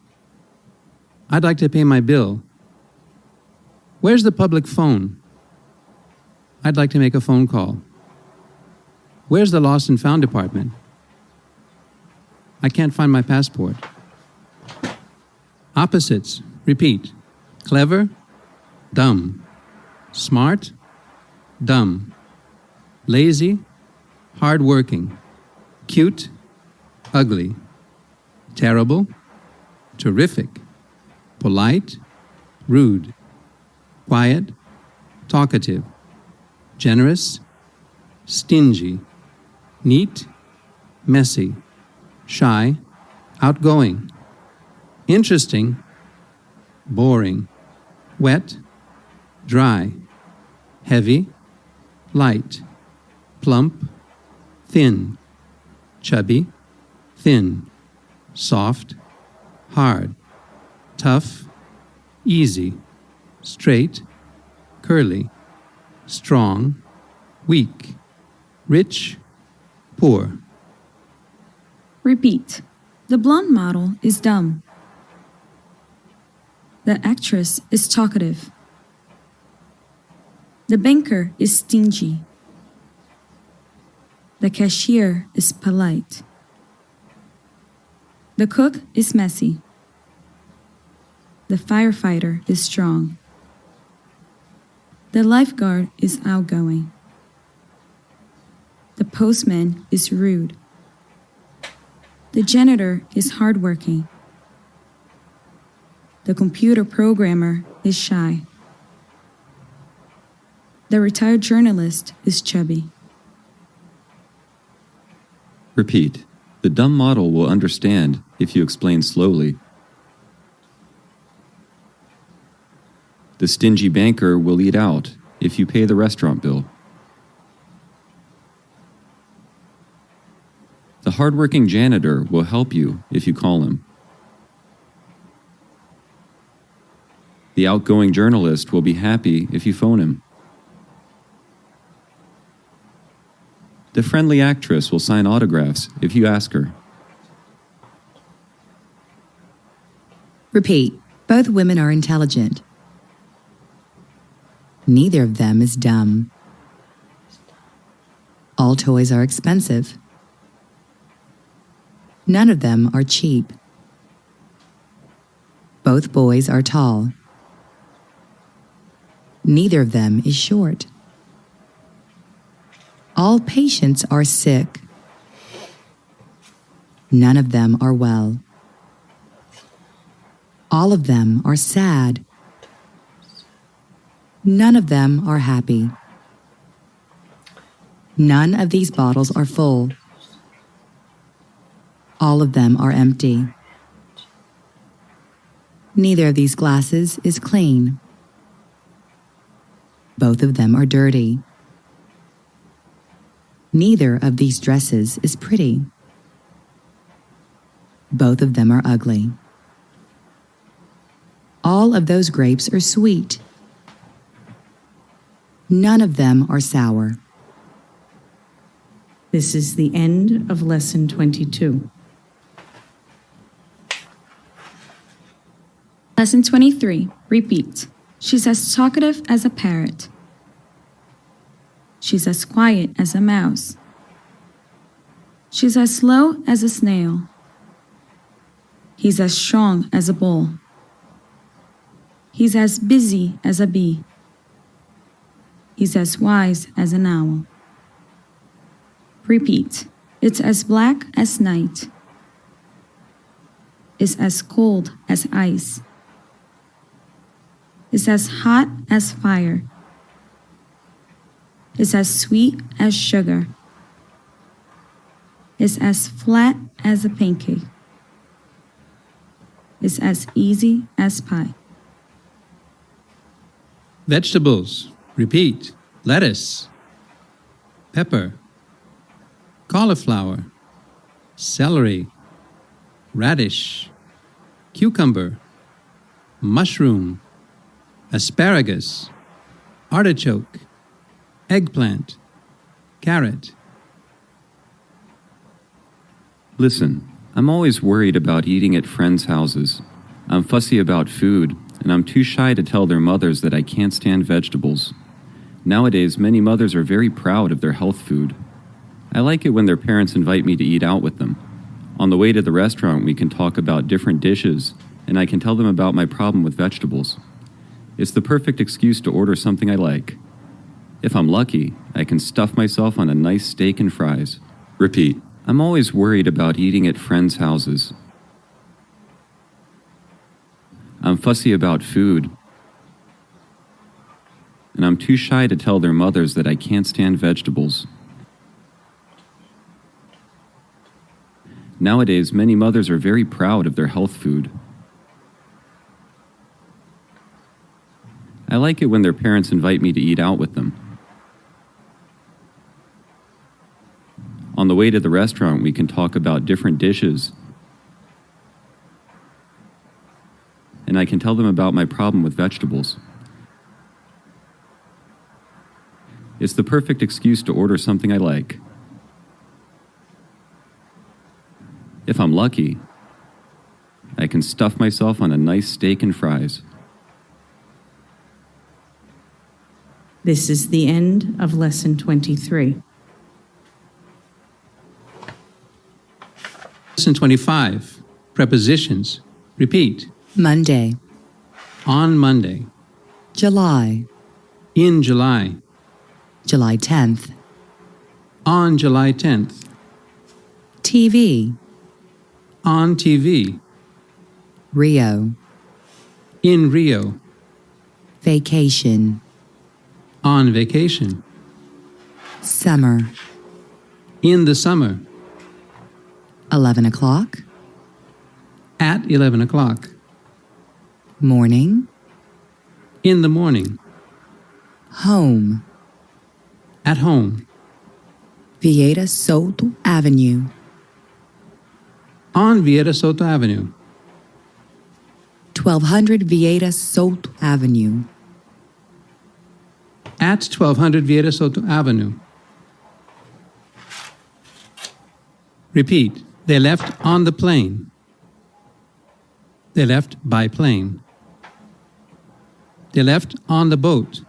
I'd like to pay my bill. Where's the public phone? I'd like to make a phone call. Where's the lost and found department? I can't find my passport. Opposites. Repeat. Clever, dumb. Smart, dumb, lazy, hardworking, cute, ugly, terrible, terrific, polite, rude, quiet, talkative, generous, stingy, neat, messy, shy, outgoing, interesting, boring, wet, dry, heavy, light, plump, thin, chubby, thin, soft, hard, tough, easy, straight, curly, strong, weak, rich, poor. Repeat. The blonde model is dumb. The actress is talkative. The banker is stingy. The cashier is polite. The cook is messy. The firefighter is strong. The lifeguard is outgoing. The postman is rude. The janitor is hardworking. The computer programmer is shy. The retired journalist is chubby. Repeat. The dumb model will understand if you explain slowly. The stingy banker will eat out if you pay the restaurant bill. The hardworking janitor will help you if you call him. The outgoing journalist will be happy if you phone him. The friendly actress will sign autographs if you ask her. Repeat. Both women are intelligent. Neither of them is dumb. All toys are expensive. None of them are cheap. Both boys are tall. Neither of them is short. All patients are sick. None of them are well. All of them are sad. None of them are happy. None of these bottles are full. All of them are empty. Neither of these glasses is clean. Both of them are dirty. Neither of these dresses is pretty. Both of them are ugly. All of those grapes are sweet. None of them are sour. This is the end of Lesson 22. Lesson 23. Repeat. She's as talkative as a parrot. She's as quiet as a mouse. She's as slow as a snail. He's as strong as a bull. He's as busy as a bee. He's as wise as an owl. Repeat. It's as black as night. It's as cold as ice. It's as hot as fire. It's as sweet as sugar. It's as flat as a pancake. It's as easy as pie. Vegetables. Repeat. Lettuce, pepper, cauliflower, celery, radish, cucumber, mushroom, asparagus, artichoke, eggplant, carrot. Listen, I'm always worried about eating at friends' houses. I'm fussy about food, and I'm too shy to tell their mothers that I can't stand vegetables. Nowadays, many mothers are very proud of their health food. I like it when their parents invite me to eat out with them. On the way to the restaurant, we can talk about different dishes, and I can tell them about my problem with vegetables. It's the perfect excuse to order something I like. If I'm lucky, I can stuff myself on a nice steak and fries. Repeat. I'm always worried about eating at friends' houses. I'm fussy about food. And I'm too shy to tell their mothers that I can't stand vegetables. Nowadays, many mothers are very proud of their health food. I like it when their parents invite me to eat out with them. On the way to the restaurant, we can talk about different dishes. And I can tell them about my problem with vegetables. It's the perfect excuse to order something I like. If I'm lucky, I can stuff myself on a nice steak and fries. This is the end of Lesson 23. Lesson 25. Prepositions. Repeat. Monday, On Monday. July, In July. July 10th, On July 10th. TV, On TV. Rio, In Rio. vacation, On vacation. summer, In the summer. 11 o'clock, At 11 o'clock. morning, In the morning. home, At home. Vieira Soto Avenue, On Vieira Soto Avenue. 1200 Vieira Soto Avenue, At 1200 Vieira Soto Avenue. Repeat. They left on the plane. They left by plane. They left on the boat.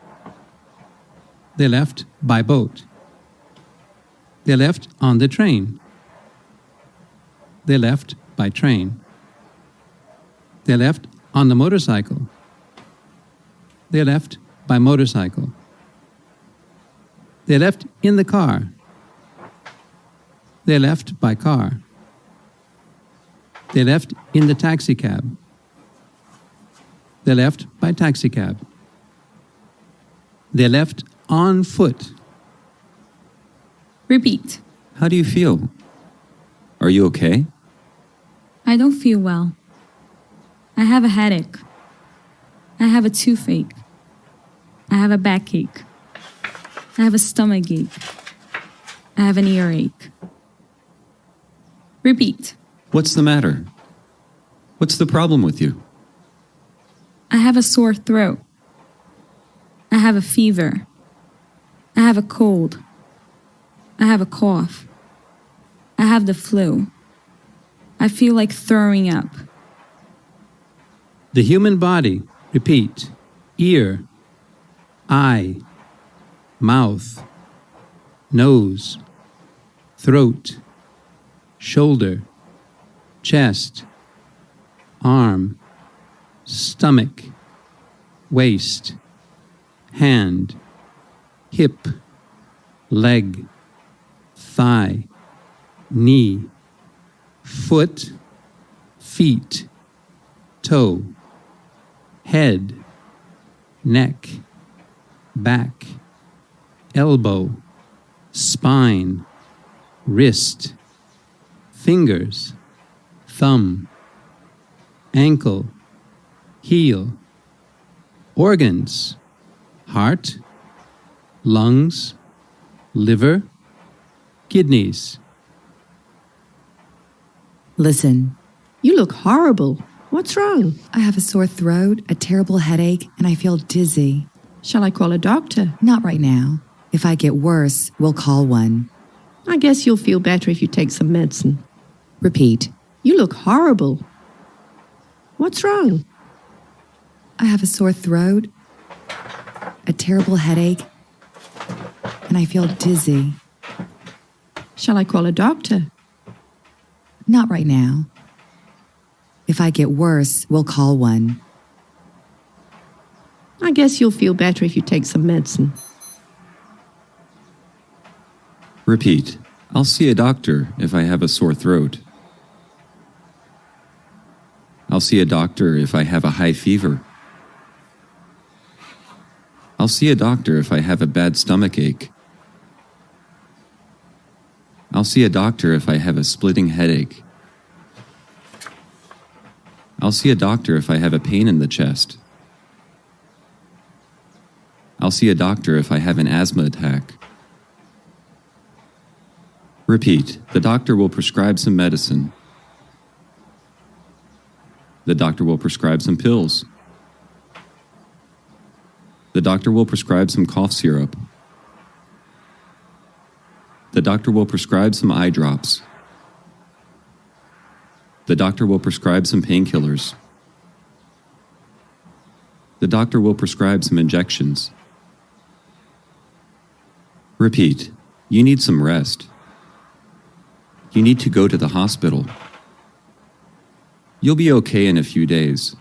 They left by boat. They left on the train. They left by train. They left on the motorcycle. They left by motorcycle. They left in the car. They left by car. They left in the taxicab. They left by taxicab. They left on foot. Repeat. How do you feel? Are you okay? I don't feel well. I have a headache. I have a toothache. I have a backache. I have a stomachache. I have an earache. Repeat. What's the matter? What's the problem with you? I have a sore throat. I have a fever. I have a cold. I have a cough. I have the flu. I feel like throwing up. The human body. Repeat. Ear. Eye. Mouth. Nose. Throat. Shoulder. Chest. Arm. Stomach. Waist. Hand. Hip. Leg. Thigh. Knee. Foot. Feet. Toe. Head. Neck. Back. Elbow. Spine. Wrist. Fingers. Thumb. Ankle. Heel. Organs. Heart. Lungs. Liver. Kidneys. Listen, You look horrible. What's wrong? I have a sore throat, a terrible headache, and I feel dizzy. Shall I call a doctor? Not right now. If I get worse, we'll call one. I guess you'll feel better if you take some medicine. Repeat. You look horrible. What's wrong? I have a sore throat, a terrible headache, and I feel dizzy. Shall I call a doctor? Not right now. If I get worse, we'll call one. I guess you'll feel better if you take some medicine. Repeat. I'll see a doctor if I have a sore throat. I'll see a doctor if I have a high fever. I'll see a doctor if I have a bad stomach ache. I'll see a doctor if I have a splitting headache. I'll see a doctor if I have a pain in the chest. I'll see a doctor if I have an asthma attack. Repeat. The doctor will prescribe some medicine. The doctor will prescribe some pills. The doctor will prescribe some cough syrup. The doctor will prescribe some eye drops. The doctor will prescribe some painkillers. The doctor will prescribe some injections. Repeat. You need some rest. You need to go to the hospital. You'll be okay in a few days.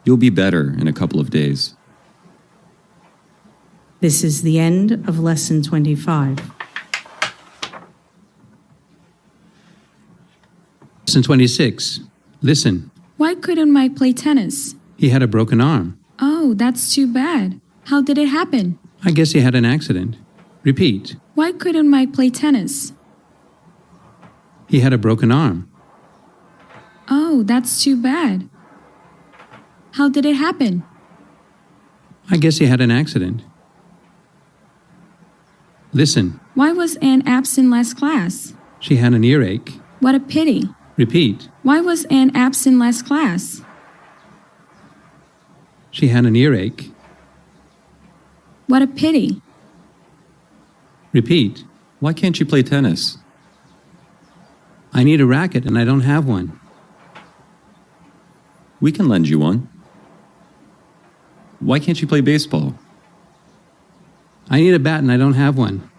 You'll be better in a couple of days. This is the end of Lesson 25. Lesson 26. Listen. Why couldn't Mike play tennis? He had a broken arm. Oh, that's too bad. How did it happen? I guess he had an accident. Repeat. Why couldn't Mike play tennis? He had a broken arm. Oh, that's too bad. How did it happen? I guess he had an accident. Listen. Why was Anne absent last class? She had an earache. What a pity. Repeat. Why was Anne absent last class? She had an earache. What a pity. Repeat. Why can't you play tennis? I need a racket and I don't have one. We can lend you one. Why can't you play baseball? I need a bat and I don't have one.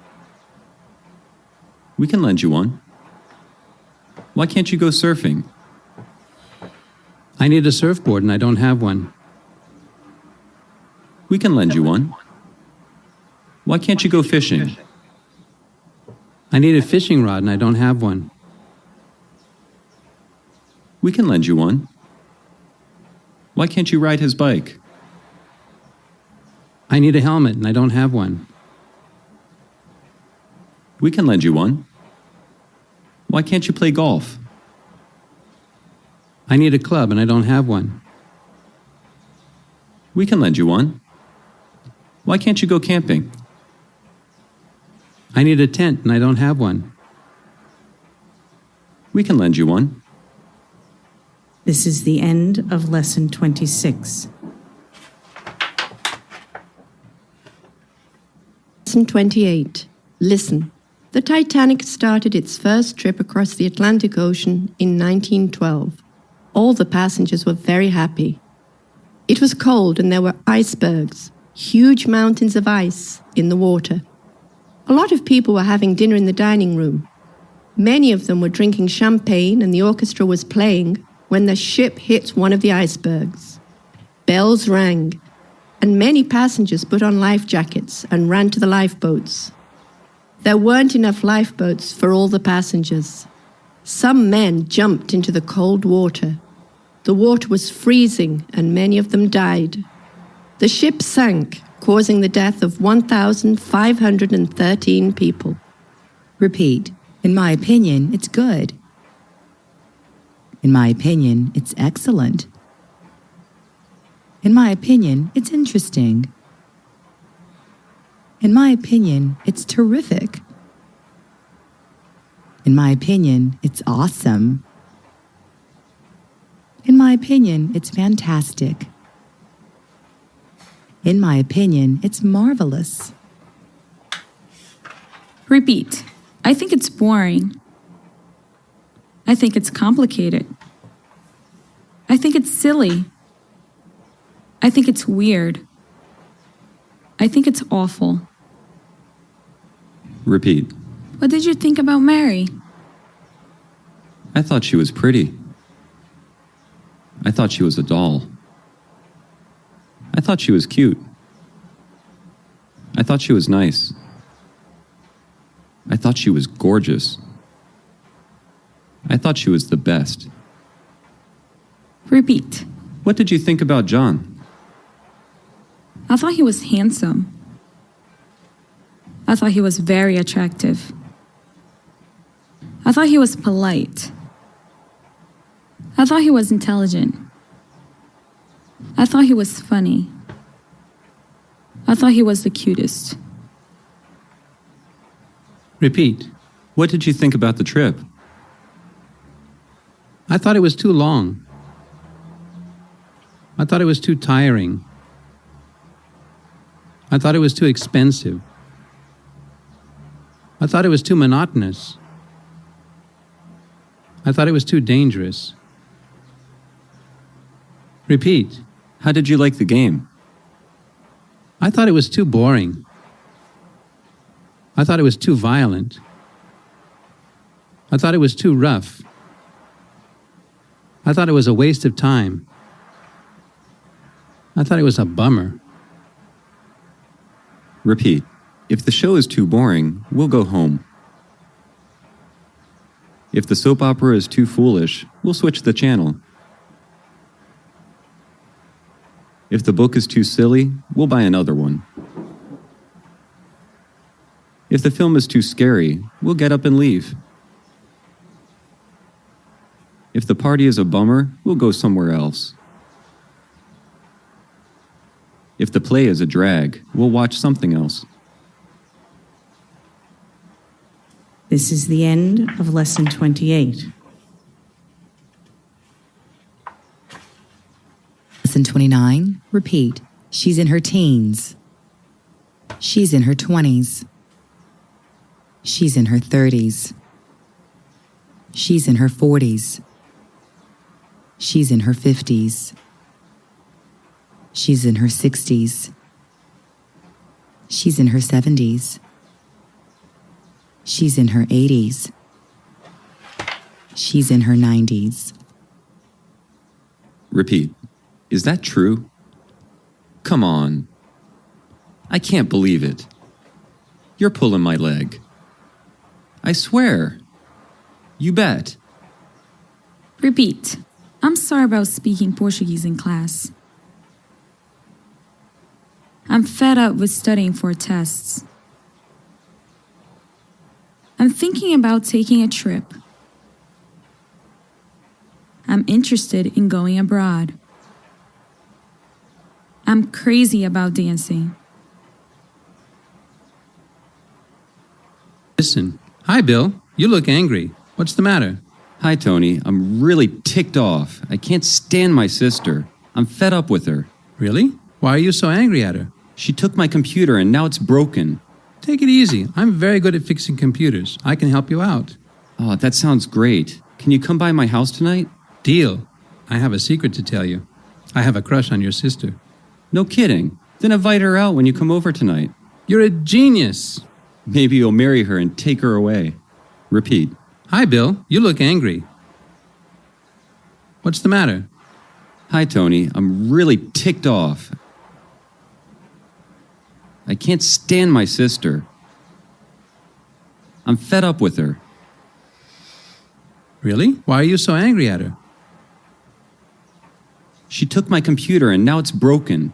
We can lend you one. Why can't you go surfing? I need a surfboard and I don't have one. We can lend you one. Why can't you go fishing? I need a fishing rod and I don't have one. We can lend you one. Why can't you ride his bike? I need a helmet and I don't have one. We can lend you one. Why can't you play golf? I need a club and I don't have one. We can lend you one. Why can't you go camping? I need a tent and I don't have one. We can lend you one. This is the end of Lesson 26. Lesson 28. Listen. The Titanic started its first trip across the Atlantic Ocean in 1912. All the passengers were very happy. It was cold and there were icebergs, huge mountains of ice in the water. A lot of people were having dinner in the dining room. Many of them were drinking champagne and the orchestra was playing when the ship hit one of the icebergs. Bells rang, and many passengers put on life jackets and ran to the lifeboats. There weren't enough lifeboats for all the passengers. Some men jumped into the cold water. The water was freezing and many of them died. The ship sank, causing the death of 1,513 people. Repeat. In my opinion, it's good. In my opinion, it's excellent. In my opinion, it's interesting. In my opinion, it's terrific. In my opinion, it's awesome. In my opinion, it's fantastic. In my opinion, it's marvelous. Repeat. I think it's boring. I think it's complicated. I think it's silly. I think it's weird. I think it's awful. Repeat. What did you think about Mary? I thought she was pretty. I thought she was a doll. I thought she was cute. I thought she was nice. I thought she was gorgeous. I thought she was the best. Repeat. What did you think about John? I thought he was handsome. I thought he was very attractive. I thought he was polite. I thought he was intelligent. I thought he was funny. I thought he was the cutest. Repeat. What did you think about the trip? I thought it was too long. I thought it was too tiring. I thought it was too expensive. I thought it was too monotonous. I thought it was too dangerous. Repeat. How did you like the game? I thought it was too boring. I thought it was too violent. I thought it was too rough. I thought it was a waste of time. I thought it was a bummer. Repeat. If the show is too boring, we'll go home. If the soap opera is too foolish, we'll switch the channel. If the book is too silly, we'll buy another one. If the film is too scary, we'll get up and leave. If the party is a bummer, we'll go somewhere else. If the play is a drag, we'll watch something else. This is the end of Lesson 28. Lesson 29. Repeat. She's in her teens. She's in her 20s. She's in her 30s. She's in her 40s. She's in her 50s. She's in her 60s. She's in her 70s. She's in her 80s. She's in her 90s. Repeat. Is that true? Come on. I can't believe it. You're pulling my leg. I swear. You bet. Repeat. I'm sorry about speaking Portuguese in class. I'm fed up with studying for tests. I'm thinking about taking a trip. I'm interested in going abroad. I'm crazy about dancing. Listen. Hi, Bill. You look angry. What's the matter? Hi, Tony. I'm really ticked off. I can't stand my sister. I'm fed up with her. Really? Why are you so angry at her? She took my computer and now it's broken. Take it easy. I'm very good at fixing computers. I can help you out. Oh, that sounds great. Can you come by my house tonight? Deal. I have a secret to tell you. I have a crush on your sister. No kidding. Then invite her out when you come over tonight. You're a genius. Maybe you'll marry her and take her away. Repeat. Hi, Bill. You look angry. What's the matter? Hi, Tony. I'm really ticked off. I can't stand my sister. I'm fed up with her. Really? Why are you so angry at her? She took my computer and now it's broken.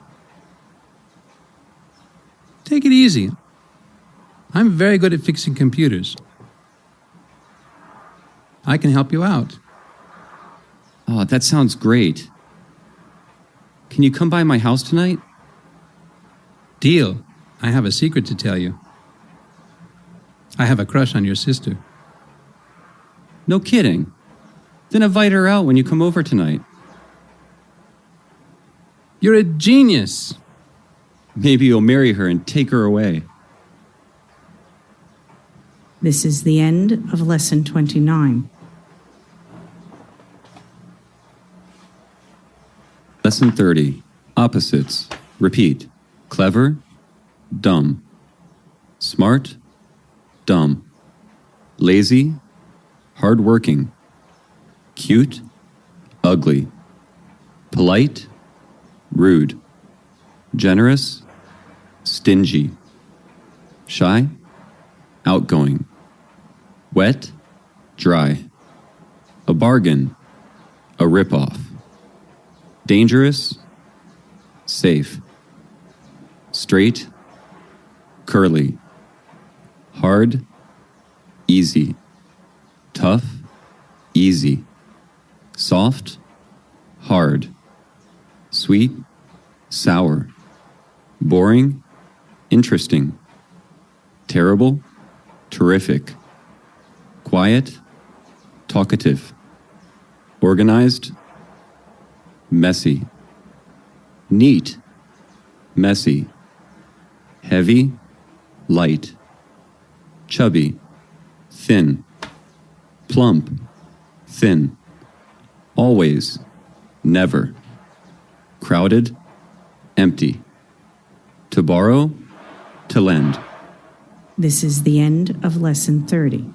Take it easy. I'm very good at fixing computers. I can help you out. Oh, that sounds great. Can you come by my house tonight? Deal. I have a secret to tell you. I have a crush on your sister. No kidding. Then invite her out when you come over tonight. You're a genius. Maybe you'll marry her and take her away. This is the end of Lesson 29. Lesson 30. Opposites. Repeat. Clever, dumb. Smart, dumb. Lazy, hardworking. Cute, ugly. Polite, rude. Generous, stingy. Shy, outgoing. Wet, dry. A bargain, a ripoff. Dangerous, safe. Straight, curly. Hard, easy. Tough, easy. Soft, hard. Sweet, sour. Boring, interesting. Terrible, terrific. Quiet, talkative. Organized, messy. Neat, messy. Heavy, light. Chubby, thin. Plump, thin. Always, never. Crowded, empty. To borrow, to lend. This is the end of Lesson 30.